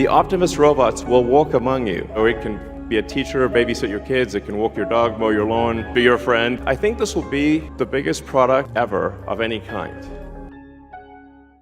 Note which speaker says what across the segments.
Speaker 1: The Optimus robots will walk among you, or it can be a teacher, babysit your kids, it can walk your dog, mow your lawn, be your friend. I think this will be the biggest product ever of any kind.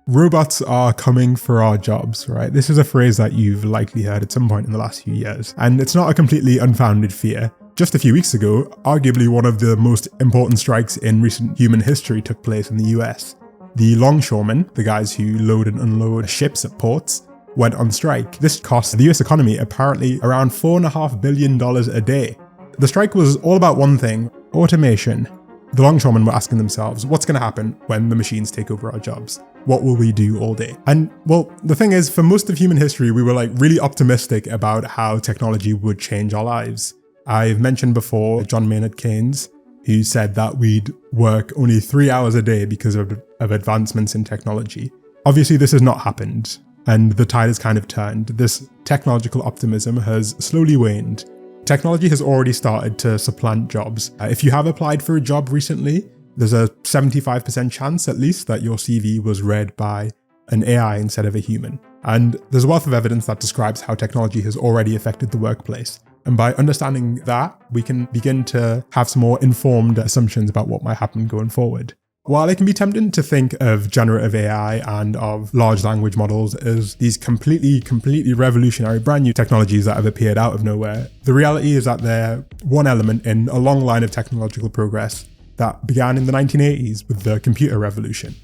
Speaker 2: Robots are coming for our jobs, right? This is a phrase that you've likely heard at some point in the last few years, and it's not a completely unfounded fear. Just a few weeks ago, arguably one of the most important strikes in recent human history took place in the US. The longshoremen, the guys who load and unload ships at ports, went on strike. This cost the US economy apparently around $4.5 billion a day. The strike was all about one thing: automation. The longshoremen were asking themselves, what's going to happen when the machines take over our jobs? What will we do all day? And well, the thing is, for most of human history, we were really optimistic about how technology would change our lives. I've mentioned before John Maynard Keynes, who said that we'd work only 3 hours a day because of advancements in technology. Obviously, this has not happened, and the tide has kind of turned. This technological optimism has slowly waned. Technology has already started to supplant jobs. If you have applied for a job recently, there's a 75% chance at least that your CV was read by an AI instead of a human. And there's a wealth of evidence that describes how technology has already affected the workplace. And by understanding that, we can begin to have some more informed assumptions about what might happen going forward. While it can be tempting to think of generative AI and of large language models as these completely revolutionary brand new technologies that have appeared out of nowhere, the reality is that they're one element in a long line of technological progress that began in the 1980s with the computer revolution.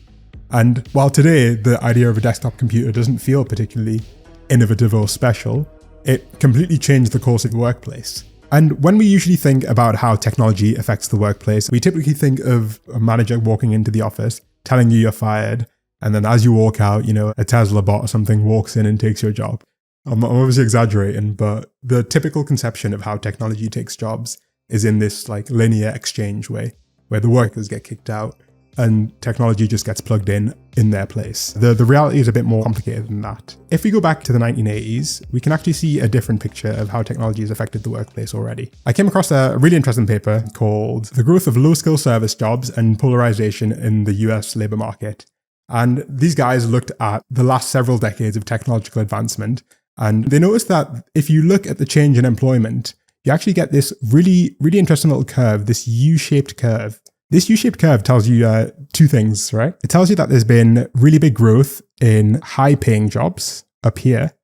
Speaker 2: And while today the idea of a desktop computer doesn't feel particularly innovative or special, it completely changed the course of the workplace. And when we usually think about how technology affects the workplace, we typically think of a manager walking into the office, telling you you're fired, and then as you walk out, a Tesla bot or something walks in and takes your job. I'm obviously exaggerating, but the typical conception of how technology takes jobs is in this linear exchange way, where the workers get kicked out and technology just gets plugged in their place. The reality is a bit more complicated than that. If we go back to the 1980s, we can actually see a different picture of how technology has affected the workplace already. I came across a really interesting paper called The Growth of Low-Skill Service Jobs and Polarization in the US Labour Market. And these guys looked at the last several decades of technological advancement, and they noticed that if you look at the change in employment, you actually get this really interesting little curve, this U-shaped curve. This U-shaped curve tells you two things, right? It tells you that there's been really big growth in high-paying jobs up here,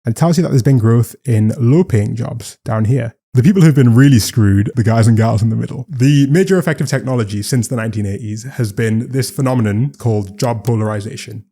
Speaker 2: and it tells you that there's been growth in low-paying jobs down here. The people who've been really screwed, the guys and gals in the middle. The major effect of technology since the 1980s has been this phenomenon called job polarization.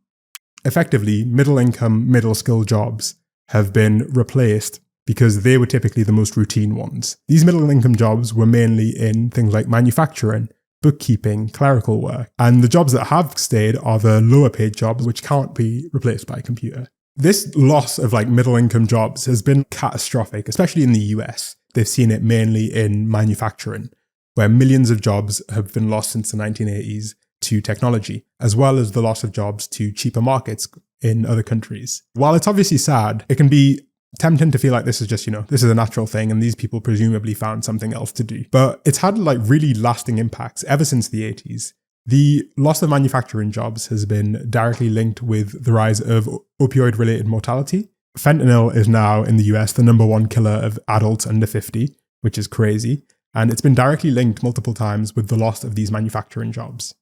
Speaker 2: Effectively, middle-income, middle-skill jobs have been replaced because they were typically the most routine ones. These middle-income jobs were mainly in things like manufacturing, bookkeeping, clerical work, and the jobs that have stayed are the lower paid jobs which can't be replaced by a computer. This loss of middle income jobs has been catastrophic, especially in the US. They've seen it mainly in manufacturing, where millions of jobs have been lost since the 1980s to technology, as well as the loss of jobs to cheaper markets in other countries. While it's obviously sad, it can be tempting to feel like this is just, this is a natural thing and these people presumably found something else to do. But it's had really lasting impacts ever since the 80s. The loss of manufacturing jobs has been directly linked with the rise of opioid-related mortality. Fentanyl is now in the US the #1 killer of adults under 50, which is crazy. And it's been directly linked multiple times with the loss of these manufacturing jobs.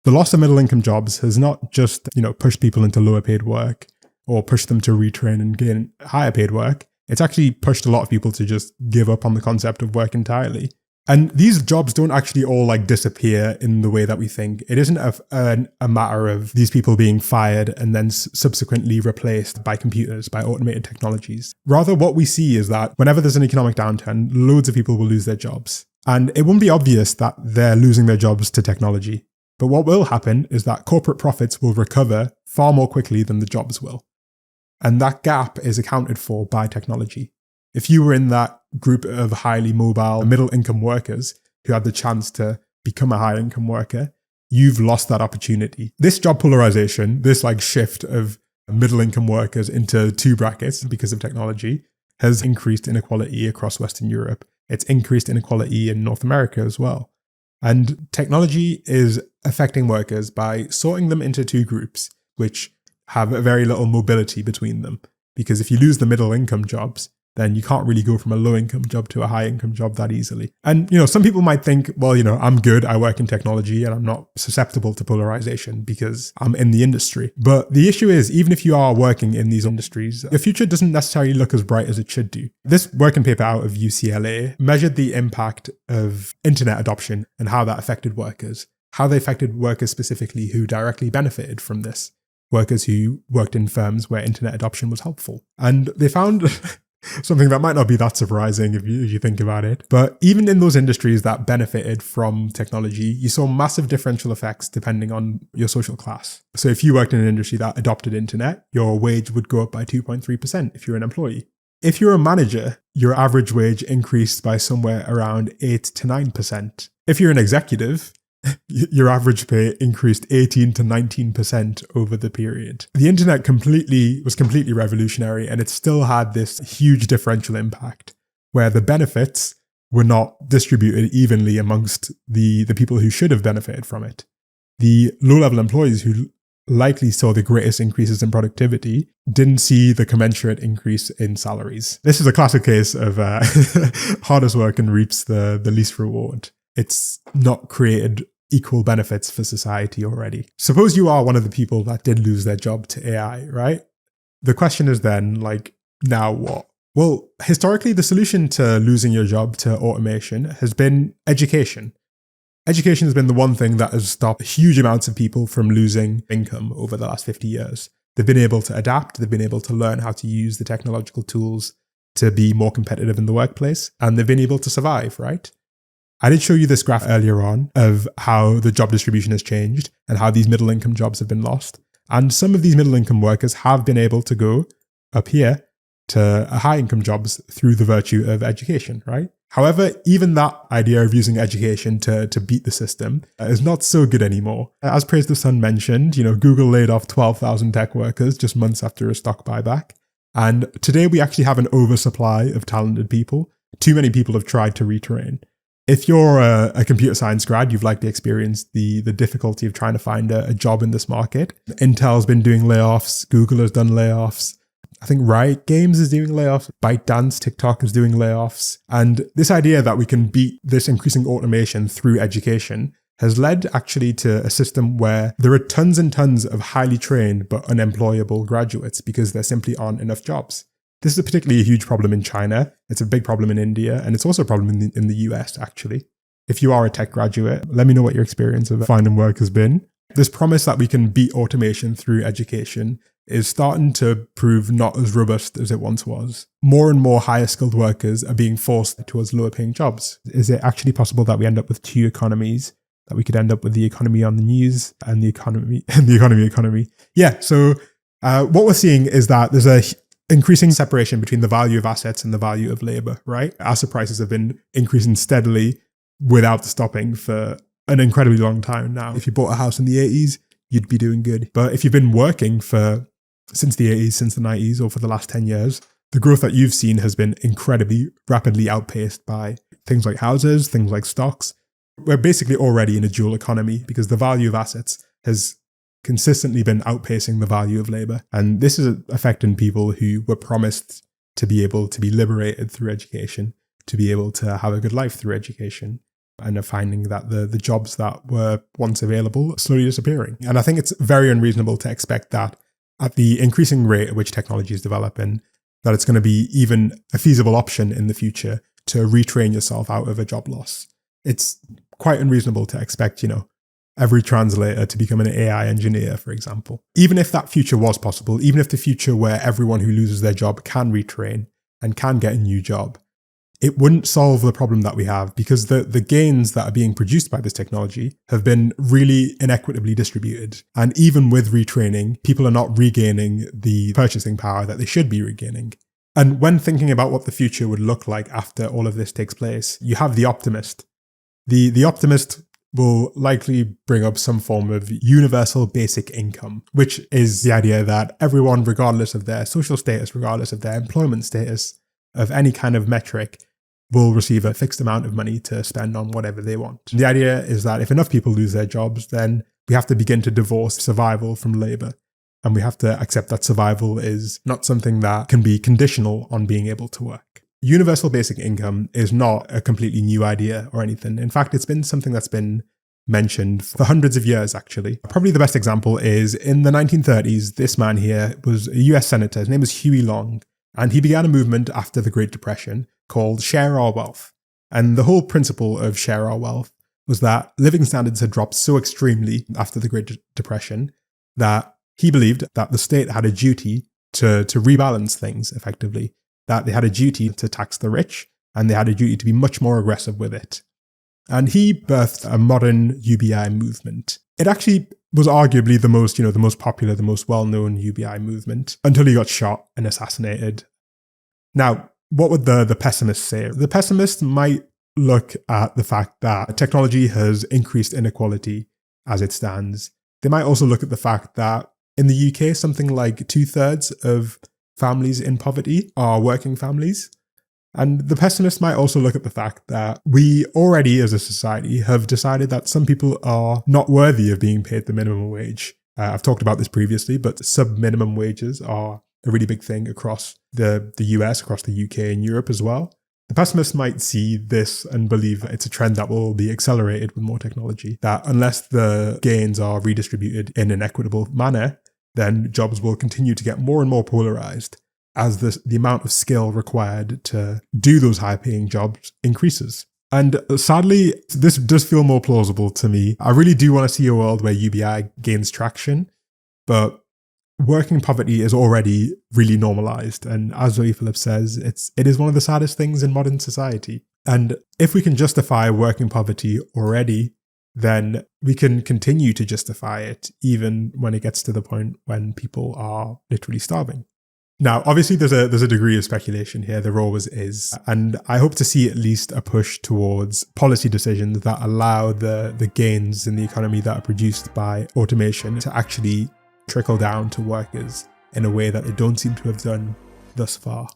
Speaker 2: The loss of middle-income jobs has not just, pushed people into lower paid work, or push them to retrain and gain higher paid work. It's actually pushed a lot of people to just give up on the concept of work entirely. And these jobs don't actually all disappear in the way that we think. It isn't a matter of these people being fired and then subsequently replaced by computers, by automated technologies. Rather, what we see is that whenever there's an economic downturn, loads of people will lose their jobs. And it won't be obvious that they're losing their jobs to technology. But what will happen is that corporate profits will recover far more quickly than the jobs will. And that gap is accounted for by technology. If you were in that group of highly mobile middle-income workers who had the chance to become a high-income worker, you've lost that opportunity. This job polarization, this shift of middle-income workers into two brackets because of technology, has increased inequality across Western Europe. It's increased inequality in North America as well. And technology is affecting workers by sorting them into two groups, which have very little mobility between them. Because if you lose the middle income jobs, then you can't really go from a low income job to a high income job that easily. And, some people might think, well, I'm good. I work in technology and I'm not susceptible to polarization because I'm in the industry. But the issue is, even if you are working in these industries, your future doesn't necessarily look as bright as it should do. This working paper out of UCLA measured the impact of internet adoption and how that affected workers, how they affected workers specifically who directly benefited from this, workers who worked in firms where internet adoption was helpful. And they found something that might not be that surprising if you think about it. But even in those industries that benefited from technology, you saw massive differential effects depending on your social class. So if you worked in an industry that adopted internet, your wage would go up by 2.3% if you're an employee. If you're a manager, your average wage increased by somewhere around 8 to 9%. If you're an executive, your average pay increased 18 to 19% over the period. The internet was completely revolutionary, and it still had this huge differential impact where the benefits were not distributed evenly amongst the people who should have benefited from it. The low-level employees who likely saw the greatest increases in productivity didn't see the commensurate increase in salaries. This is a classic case of hardest work and reaps the least reward. It's not created equal benefits for society already. Suppose you are one of the people that did lose their job to AI, right? The question is then, now what? Well, historically, the solution to losing your job to automation has been education. Education has been the one thing that has stopped huge amounts of people from losing income over the last 50 years. They've been able to adapt, they've been able to learn how to use the technological tools to be more competitive in the workplace, and they've been able to survive, right? I did show you this graph earlier on of how the job distribution has changed and how these middle income jobs have been lost. And some of these middle income workers have been able to go up here to high income jobs through the virtue of education, right? However, even that idea of using education to beat the system is not so good anymore. As Praise the Sun mentioned, Google laid off 12,000 tech workers just months after a stock buyback. And today we actually have an oversupply of talented people. Too many people have tried to retrain. If you're a computer science grad, you've likely experienced the difficulty of trying to find a job in this market. Intel's been doing layoffs. Google has done layoffs. I think Riot Games is doing layoffs. ByteDance, TikTok is doing layoffs. And this idea that we can beat this increasing automation through education has led actually to a system where there are tons and tons of highly trained but unemployable graduates because there simply aren't enough jobs. This is a particularly huge problem in China. It's a big problem in India, and it's also a problem in the US, actually. If you are a tech graduate, let me know what your experience of finding work has been. This promise that we can beat automation through education is starting to prove not as robust as it once was. More and more higher skilled workers are being forced towards lower paying jobs. Is it actually possible that we end up with two economies? That we could end up with the economy on the news and the economy and the economy? Yeah, so what we're seeing is that there's a increasing separation between the value of assets and the value of labor, right? Asset prices have been increasing steadily without stopping for an incredibly long time now. If you bought a house in the 80s, you'd be doing good. But if you've been working since the 80s, since the 90s, or for the last 10 years, the growth that you've seen has been incredibly rapidly outpaced by things like houses, things like stocks. We're basically already in a dual economy because the value of assets has consistently been outpacing the value of labor. And this is affecting people who were promised to be able to be liberated through education, to be able to have a good life through education, and are finding that the jobs that were once available are slowly disappearing. And I think it's very unreasonable to expect that at the increasing rate at which technology is developing, that it's going to be even a feasible option in the future to retrain yourself out of a job loss. It's quite unreasonable to expect, every translator to become an AI engineer, for example. Even if that future was possible, even if the future where everyone who loses their job can retrain and can get a new job, it wouldn't solve the problem that we have because the gains that are being produced by this technology have been really inequitably distributed. And even with retraining, people are not regaining the purchasing power that they should be regaining. And when thinking about what the future would look like after all of this takes place, you have the optimist. The optimist will likely bring up some form of universal basic income, which is the idea that everyone, regardless of their social status, regardless of their employment status, of any kind of metric, will receive a fixed amount of money to spend on whatever they want. The idea is that if enough people lose their jobs, then we have to begin to divorce survival from labor. And we have to accept that survival is not something that can be conditional on being able to work. Universal basic income is not a completely new idea or anything. In fact, it's been something that's been mentioned for hundreds of years, actually. Probably the best example is in the 1930s, this man here was a US senator. His name was Huey Long, and he began a movement after the Great Depression called Share Our Wealth. And the whole principle of Share Our Wealth was that living standards had dropped so extremely after the Great Depression that he believed that the state had a duty to rebalance things effectively, that they had a duty to tax the rich and they had a duty to be much more aggressive with it. And he birthed a modern UBI movement. It actually was arguably the most popular, the most well-known UBI movement until he got shot and assassinated. Now, what would the pessimists say? The pessimists might look at the fact that technology has increased inequality as it stands. They might also look at the fact that in the UK, something like 2/3 of families in poverty are working families. And the pessimists might also look at the fact that we already as a society have decided that some people are not worthy of being paid the minimum wage. I've talked about this previously, but sub-minimum wages are a really big thing across the US, across the UK and Europe as well. The pessimists might see this and believe that it's a trend that will be accelerated with more technology, that unless the gains are redistributed in an equitable manner, then jobs will continue to get more and more polarized as the amount of skill required to do those high-paying jobs increases. And sadly, this does feel more plausible to me. I really do want to see a world where UBI gains traction, but working poverty is already really normalized. And as Zoe Phillips says, it is one of the saddest things in modern society. And if we can justify working poverty already, then we can continue to justify it even when it gets to the point when people are literally starving. Now, obviously, there's a degree of speculation here. There always is. And I hope to see at least a push towards policy decisions that allow the gains in the economy that are produced by automation to actually trickle down to workers in a way that they don't seem to have done thus far.